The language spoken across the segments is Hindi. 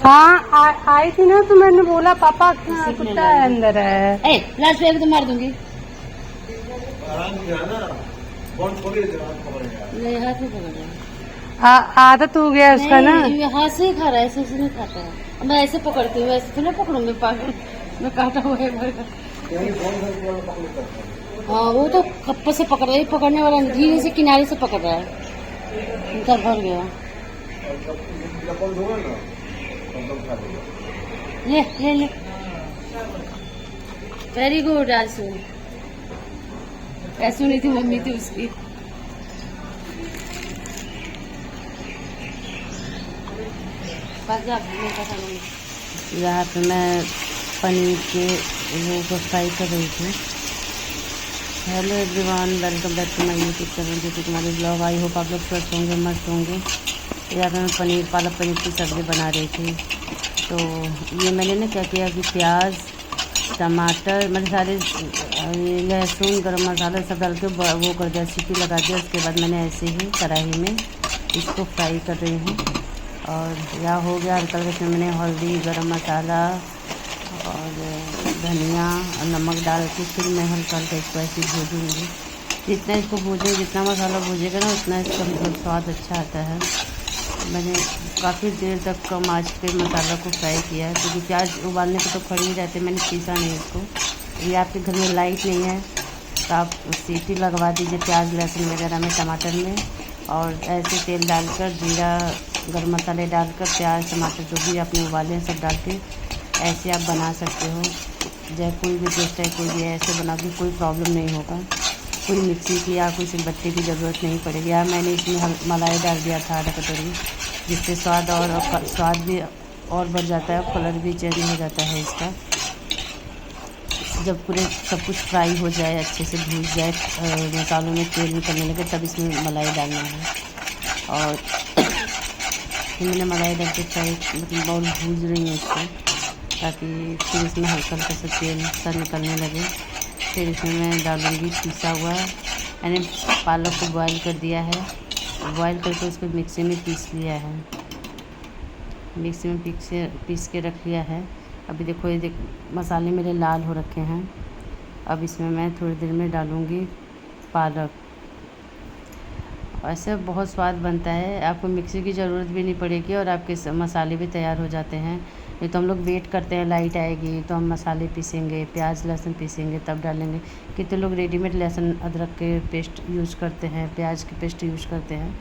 हाँ आई थी ना, तो मैंने बोला पापा कुत्ता है अंदर है। लास्ट पे तो मार दूंगी। नहीं हाथ में पकड़ रहा है। आदत हो गया उसका ना। ये हाथ से ही खा रहा है, ऐसे नहीं खाता है। मैं ऐसे पकड़ती हूँ, ऐसे तो नहीं पकड़ूंगी पागल, मैं काटा हुआ है। हाँ वो तो कप्पे से पकड़ रहा है, पकड़ने वाला धीरे से किनारे से पकड़ रहा है, इधर भर गया। ले वेरी गुड आंसू। ऐसी नहीं थी मम्मी थी उसकी। यहाँ पे मैं पनीर के वो को फ्राई कर रही थी। Hello everyone, welcome back to my YouTube channel जो कि तुम्हारे ब्लॉग। आई होप आप लोग स्वस्थ होंगे, मस्त होंगे। यहाँ पे मैं पालक पनीर की सब्ज़ी बना रही थी। तो ये मैंने ना क्या किया कि प्याज टमाटर मैंने सारे लहसुन गरम मसाला सब डाल के वो कर दिया, सीटी लगा दिया। उसके बाद मैंने ऐसे ही कढ़ाई में इसको फ्राई कर रही हूँ। और यह हो गया हल्का हल्का, इसमें मैंने हल्दी गरम मसाला और धनिया और नमक डाल के फिर मैं हल्का हल्का इसको ऐसे भूजूँगी। जितना इसको भूजें, जितना मसाला भूजेगा ना उतना इसका मतलब स्वाद अच्छा आता है। मैंने काफ़ी देर तक कम आंच पे मसाला को फ्राई किया है, क्योंकि प्याज उबालने पे तो खड़े ही रहते, मैंने पीसा नहीं इसको। ये आपके घर में लाइट नहीं है तो आप सीटी लगवा दीजिए प्याज लहसुन वगैरह में, टमाटर में। और ऐसे तेल डालकर जीरा गरम मसाले डालकर प्याज टमाटर जो भी आपने उबाले हैं सब डाल के ऐसे आप बना सकते हो। चाहे कोई भी टेस्ट है, कोई भी ऐसे बना के कोई प्रॉब्लम नहीं होगा। कोई मिक्सी की या कोई सिलबट्टे की ज़रूरत नहीं पड़ेगी। या मैंने इसमें मलाई डाल दिया था आधा कटोरी, जिससे स्वाद भी और बढ़ जाता है, कलर भी चेंज हो जाता है इसका। जब पूरे सब कुछ फ्राई हो जाए, अच्छे से भूज जाए, मसालों में तेल निकलने लगे, तब इसमें मलाई डालना है। और फिर मैंने मलाई डाल के फ्राई मतलब बाउल भूज रही हूँ इसको, ताकि फिर इसमें हल्का हल्का सा तेल सा निकलने लगे। फिर इसमें मैं डालूँगी पिसा हुआ, मैंने पालक को बॉईल कर दिया है, बॉईल करके उसको मिक्सी में पीस लिया है, मिक्सी में पीस के रख लिया है। अभी देखो ये मसाले मेरे लाल हो रखे हैं। अब इसमें मैं थोड़ी देर में डालूँगी पालक। ऐसे बहुत स्वाद बनता है, आपको मिक्सी की ज़रूरत भी नहीं पड़ेगी और आपके मसाले भी तैयार हो जाते हैं। ये तो हम लोग वेट करते हैं लाइट आएगी तो हम मसाले पीसेंगे, प्याज लहसुन पीसेंगे तब डालेंगे। कितने लोग रेडीमेड लहसुन अदरक के पेस्ट यूज़ करते हैं, प्याज के पेस्ट यूज़ करते हैं,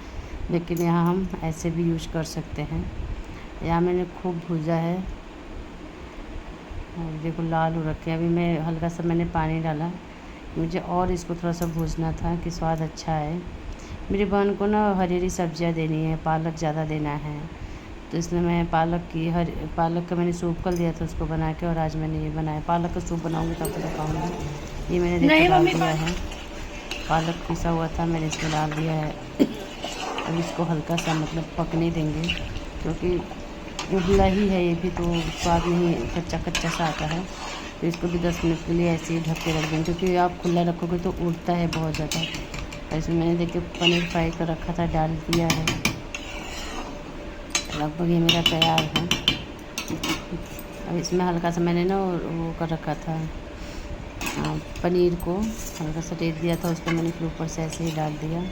लेकिन यहाँ हम ऐसे भी यूज़ कर सकते हैं। यहाँ मैंने खूब भूजा है और देखो लाल हो रखे हैं। अभी मैं हल्का सा मैंने पानी डाला, मुझे और इसको थोड़ा सा भूजना था कि स्वाद अच्छा है। मेरी बहन को ना हरी हरी सब्जियाँ देनी है, पालक ज़्यादा देना है, तो इसलिए मैं पालक का मैंने सूप कर दिया था उसको बना के, और आज मैंने ये बनाया पालक का सूप बनाऊँगी तब तक दिखाऊँगी। ये मैंने डाल दिया है, पालक पिसा हुआ था मैंने इसमें डाल दिया है। अब इसको हल्का सा मतलब पकने देंगे, क्योंकि उबला ही है ये भी, तो स्वाद नहीं कच्चा कच्चा सा आता है। तो इसको भी 10 मिनट के लिए ऐसे ही ढक के रख देंगे, क्योंकि आप खुला रखोगे तो उड़ता है बहुत ज़्यादा। ऐसे मैंने देखिए पनीर फ्राई कर रखा था, डाल दिया है। लगभग ये मेरा तैयार है। अब इसमें हल्का सा मैंने ना वो कर रखा था, पनीर को हल्का सा टेस्ट दिया था, उसको मैंने फिर ऊपर से ऐसे ही डाल दिया।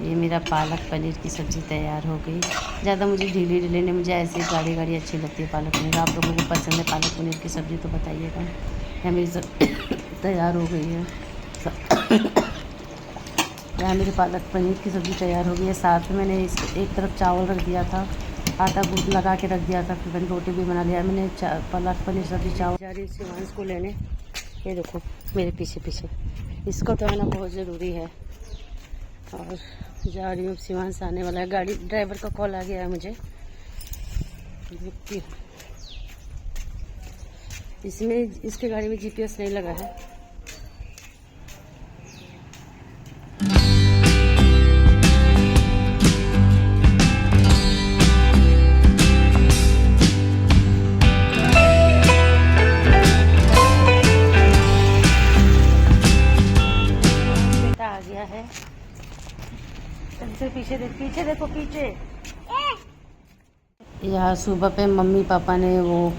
ये मेरा पालक पनीर की सब्ज़ी तैयार हो गई। ज़्यादा मुझे ढीली नहीं, मुझे ऐसी गाढ़ी गाढ़ी अच्छी लगती है पालक पनीर। आप लोगों को पसंद है पालक पनीर की सब्ज़ी तो बताइएगा। यहाँ मेरी सब तैयार हो गई है। यहाँ मेरी पालक पनीर की सब्ज़ी तैयार हो गई है। साथ में मैंने एक तरफ चावल रख दिया था, आटा गूँथ लगा के रख दिया था, फिर मैंने रोटी भी बना लिया। मैंने पालक पनीर सब्ज़ी चावल जा रही शिवांश को लेने। ये देखो मेरे पीछे पीछे, इसको तो आना बहुत ज़रूरी है। और जा रही हूँ, शिवांश आने वाला है। गाड़ी ड्राइवर का कॉल आ गया है मुझे। इसमें इसके गाड़ी में GPS नहीं लगा है। पीछे पीछे देखो पीछे। यहाँ सुबह पे मम्मी पापा ने वो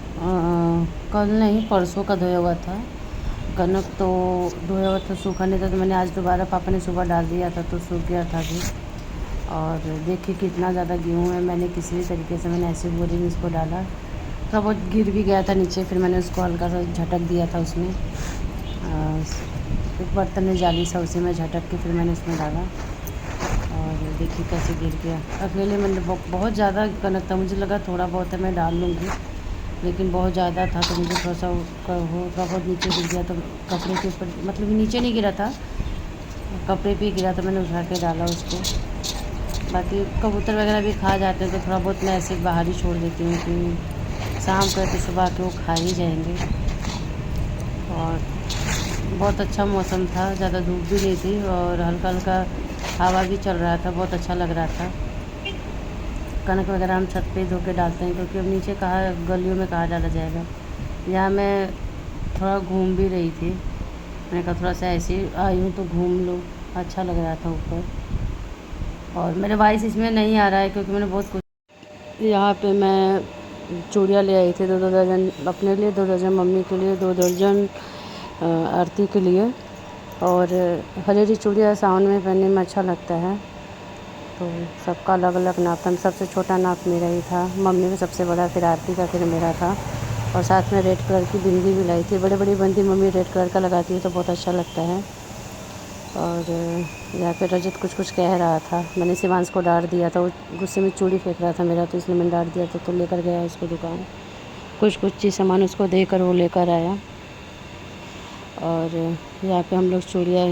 कल नहीं परसों का धोया हुआ था कनक, तो धोया हुआ था, सूखा नहीं था, तो मैंने आज दोबारा पापा ने सुबह डाल दिया था तो सूख गया था भी। और देखिए कितना ज़्यादा गेहूँ है। मैंने किसी भी तरीके से मैंने ऐसे बोरी में इसको डाला, थोड़ा बहुत गिर भी गया था नीचे, फिर मैंने उसको हल्का सा झटक दिया था उसमें, एक बर्तन में जाली सा, उसी में झटक के फिर मैंने उसमें डाला। और देखिए कैसे गिर गया। अकेले मैंने बहुत ज़्यादा कनक था, मुझे लगा थोड़ा बहुत है मैं डाल लूँगी, लेकिन बहुत ज़्यादा था तो मुझे थोड़ा सा थोड़ा बहुत नीचे गिर गया, तो कपड़े के ऊपर, मतलब नीचे नहीं गिरा था, कपड़े पे गिरा, तो मैंने उठा के डाला उसको। बाकी कबूतर वगैरह भी खा जाते हैं तो थोड़ा बहुत मैं ऐसे बाहर ही छोड़ देती हूँ कि शाम को तो सुबह के वो खा ही जाएंगे। और बहुत अच्छा मौसम था, ज़्यादा धूप भी नहीं थी और हल्का हल्का हवा भी चल रहा था, बहुत अच्छा लग रहा था। कनक वगैरह हम छत पे धो के डालते हैं, क्योंकि अब नीचे कहाँ गलियों में कहाँ डाला जाएगा। यहाँ मैं थोड़ा घूम भी रही थी, मैंने कहा थोड़ा सा ऐसे ही आई हूँ तो घूम लूँ, अच्छा लग रहा था ऊपर। और मेरा वॉइस इसमें नहीं आ रहा है क्योंकि मैंने बहुत कुछ। यहाँ पे मैं चूड़ियाँ ले आई थी 2 दर्जन अपने लिए, 2 दर्जन मम्मी के लिए, 2 दर्जन आरती के लिए। और हरी चूड़ियाँ सावन में पहनने में अच्छा लगता है, तो सबका अलग अलग नाप था। सबसे छोटा नाप मेरा ही था, मम्मी का सबसे बड़ा, फिर आरती का, फिर मेरा था। और साथ में रेड कलर की बिंदी भी लाई थी, बड़ी बड़ी बिंदी मम्मी रेड कलर का लगाती है तो बहुत अच्छा लगता है। और यहाँ पे रजत कुछ कह रहा था, मैंने शिवांश को डांट दिया था, वो गुस्से में चूड़ी फेंक रहा था मेरा, तो इसलिए मैंने डांट दिया था, तो लेकर गया उसको दुकान, कुछ चीज़ सामान उसको देकर वो लेकर आया। और यहाँ पे हम लोग चूड़ियाँ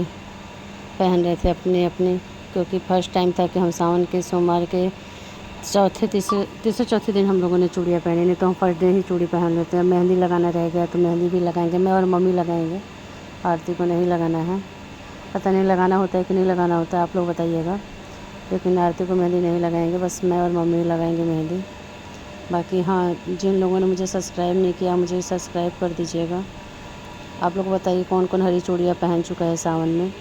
पहन रहे थे अपनी अपनी, क्योंकि फर्स्ट टाइम था कि हम सावन के सोमवार के तीसरे चौथे दिन हम लोगों ने चूड़ियाँ पहनी, नहीं तो हम फर्स्ट डे ही चूड़ी पहन लेते हैं। मेहंदी लगाना रह गया तो मेहंदी भी लगाएंगे, मैं और मम्मी लगाएंगे, आरती को नहीं लगाना है। पता नहीं लगाना होता है कि नहीं लगाना होता है, आप लोग बताइएगा, लेकिन आरती को मेहंदी नहीं लगाएंगे, बस मैं और मम्मी लगाएंगे मेहंदी। बाकी हाँ, जिन लोगों ने मुझे सब्सक्राइब नहीं किया मुझे सब्सक्राइब कर दीजिएगा। आप लोग बताइए कौन कौन हरी चूड़ियाँ पहन चुका है सावन में।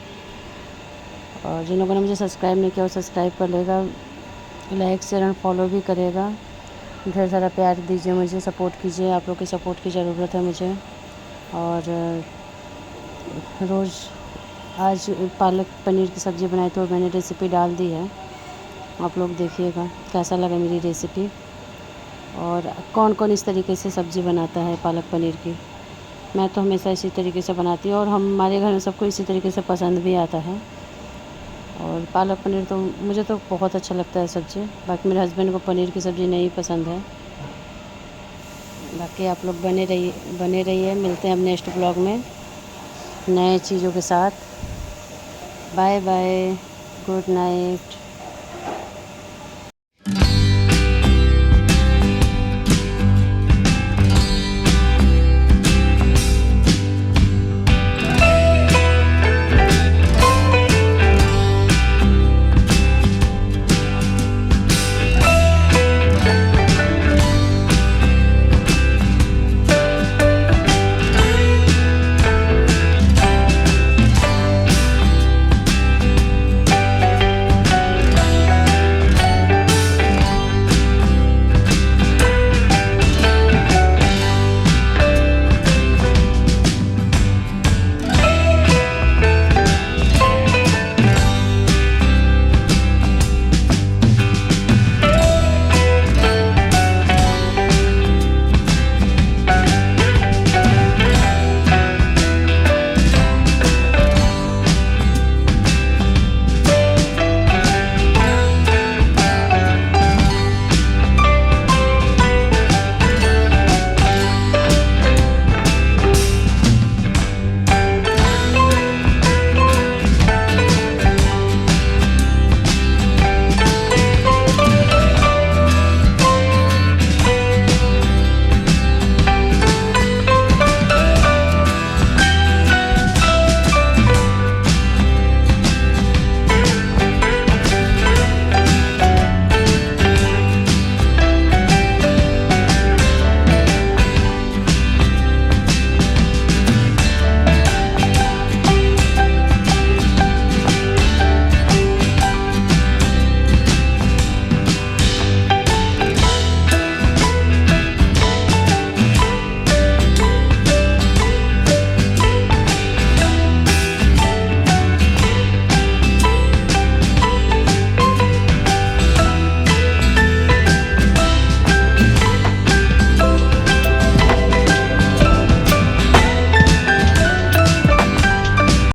और जिन लोगों ने मुझे सब्सक्राइब नहीं किया वो सब्सक्राइब कर लेगा, लाइक शेयर एंड फॉलो भी करेगा। ढेर सारा प्यार दीजिए, मुझे सपोर्ट कीजिए, आप लोग की सपोर्ट की ज़रूरत है मुझे। और रोज़ आज पालक पनीर की सब्ज़ी बनाई तो मैंने रेसिपी डाल दी है, आप लोग देखिएगा कैसा लगा मेरी रेसिपी, और कौन कौन इस तरीके से सब्ज़ी बनाता है पालक पनीर की। मैं तो हमेशा इसी तरीके से बनाती हूँ और हमारे घर में सबको इसी तरीके से पसंद भी आता है। और पालक पनीर तो मुझे तो बहुत अच्छा लगता है सब्ज़ी, बाकी मेरे हस्बैंड को पनीर की सब्ज़ी नहीं पसंद है। बाकी आप लोग बने रहिए, मिलते हैं अब नेक्स्ट ब्लॉग में नए चीज़ों के साथ। Bye bye, good night.